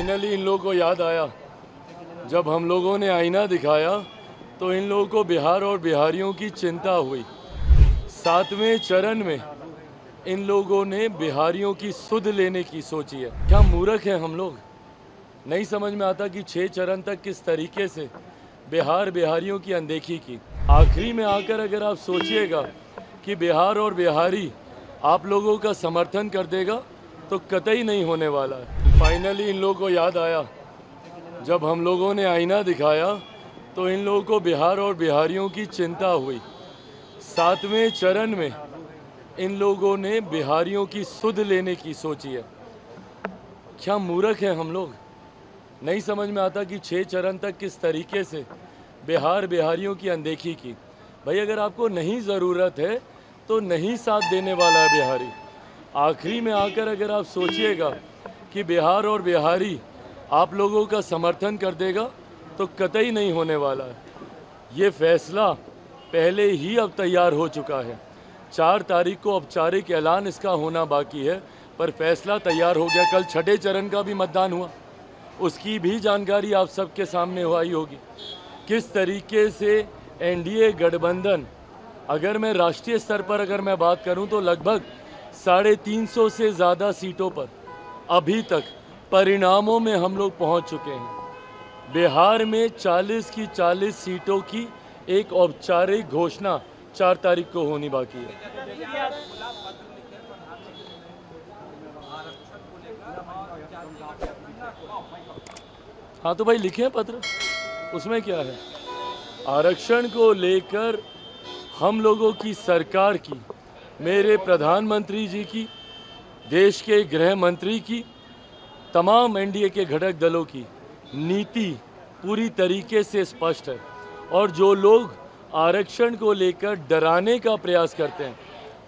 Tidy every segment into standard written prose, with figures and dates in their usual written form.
Finally in लोगों को याद आया। जब हम लोगों ने आईना दिखाया तो इन लोगों को बिहार और बिहारियों की चिंता हुई। 7वें चरण में इन लोगों ने बिहारियों की सुध लेने की सोची है। क्या मूर्ख हैं हम लोग? नहीं समझ में आता कि 6 चरण तक किस तरीके से बिहारियों की अनदेखी की। आखिरी में आकर अगर आप सोचिएगा कि बिहार और बिहारी आप लोगों का समर्थन कर देगा तो कतई नहीं होने वाला है। फाइनली इन लोगों को याद आया। जब हम लोगों ने आईना दिखाया तो इन लोगों को बिहार और बिहारियों की चिंता हुई। 7वें चरण में इन लोगों ने बिहारियों की सुध लेने की सोची है। क्या मूर्ख हैं हम लोग? नहीं समझ में आता कि 6 चरण तक किस तरीके से बिहारियों की अनदेखी की। भाई अगर आपको नहीं ज़रूरत है तो नहीं साथ देने वाला है बिहारी। आखिरी में आकर अगर आप सोचिएगा कि बिहार और बिहारी आप लोगों का समर्थन कर देगा तो कतई नहीं होने वाला है। ये फैसला पहले ही अब तैयार हो चुका है। 4 तारीख को औपचारिक ऐलान इसका होना बाकी है, पर फैसला तैयार हो गया। कल 6ठे चरण का भी मतदान हुआ, उसकी भी जानकारी आप सबके सामने आई होगी। किस तरीके से एनडीए गठबंधन, अगर मैं राष्ट्रीय स्तर पर अगर मैं बात करूं तो लगभग 350 से ज़्यादा सीटों पर अभी तक परिणामों में हम लोग पहुंच चुके हैं। बिहार में 40 की 40 सीटों की एक औपचारिक घोषणा 4 तारीख को होनी बाकी है। हाँ तो भाई लिखे पत्र, उसमें क्या है? आरक्षण को लेकर हम लोगों की सरकार की, मेरे प्रधानमंत्री जी की, देश के गृह मंत्री की, तमाम एनडीए के घटक दलों की नीति पूरी तरीके से स्पष्ट है। और जो लोग आरक्षण को लेकर डराने का प्रयास करते हैं,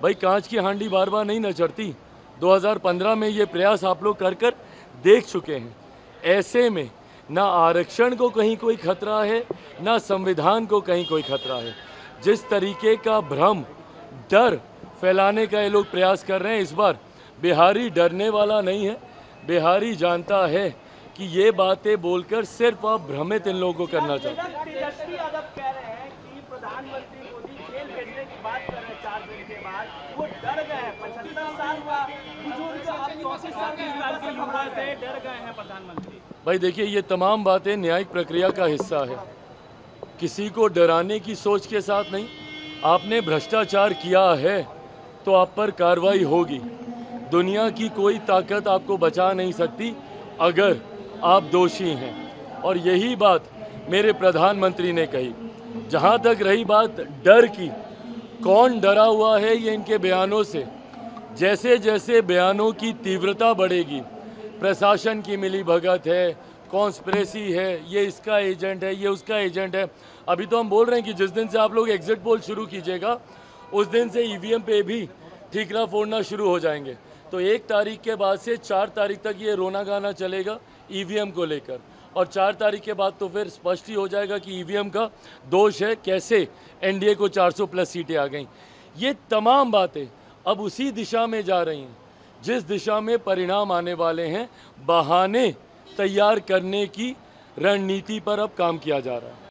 भाई कांच की हांडी बार बार नहीं न चढ़ती। 2015 में ये प्रयास आप लोग कर देख चुके हैं। ऐसे में ना आरक्षण को कहीं कोई खतरा है, ना संविधान को कहीं कोई खतरा है। जिस तरीके का भ्रम, डर फैलाने का ये लोग प्रयास कर रहे हैं, इस बार बिहारी डरने वाला नहीं है। बिहारी जानता है कि ये बातें बोलकर सिर्फ आप भ्रमित इन लोगों को करना चाहते हैं। तेजस्वी यादव कह रहे हैं कि प्रधानमंत्री मोदी जेल भेजने की बात कर रहे हैं 4 दिन के बाद, वो डर गए हैं। 75 साल का बुजुर्ग, अब 34 साल के युवा से डर गए हैं प्रधानमंत्री। भाई देखिए, ये तमाम बातें न्यायिक प्रक्रिया का हिस्सा है। किसी को डराने की सोच के साथ नहीं। आपने भ्रष्टाचार किया है तो आप पर कार्रवाई होगी। दुनिया की कोई ताकत आपको बचा नहीं सकती अगर आप दोषी हैं। और यही बात मेरे प्रधानमंत्री ने कही। जहां तक रही बात डर की, कौन डरा हुआ है ये इनके बयानों से। जैसे जैसे बयानों की तीव्रता बढ़ेगी, प्रशासन की मिलीभगत है, कॉन्स्पिरेसी है, ये इसका एजेंट है, ये उसका एजेंट है। अभी तो हम बोल रहे हैं कि जिस दिन से आप लोग एग्जिट पोल शुरू कीजिएगा उस दिन से ईवीएम पे भी ठीकरा फोड़ना शुरू हो जाएंगे। तो 1 तारीख के बाद से 4 तारीख तक ये रोना गाना चलेगा ईवीएम को लेकर। और 4 तारीख के बाद तो फिर स्पष्ट ही हो जाएगा कि ईवीएम का दोष है, कैसे एनडीए को 400 प्लस सीटें आ गईं। ये तमाम बातें अब उसी दिशा में जा रही हैं जिस दिशा में परिणाम आने वाले हैं। बहाने तैयार करने की रणनीति पर अब काम किया जा रहा है।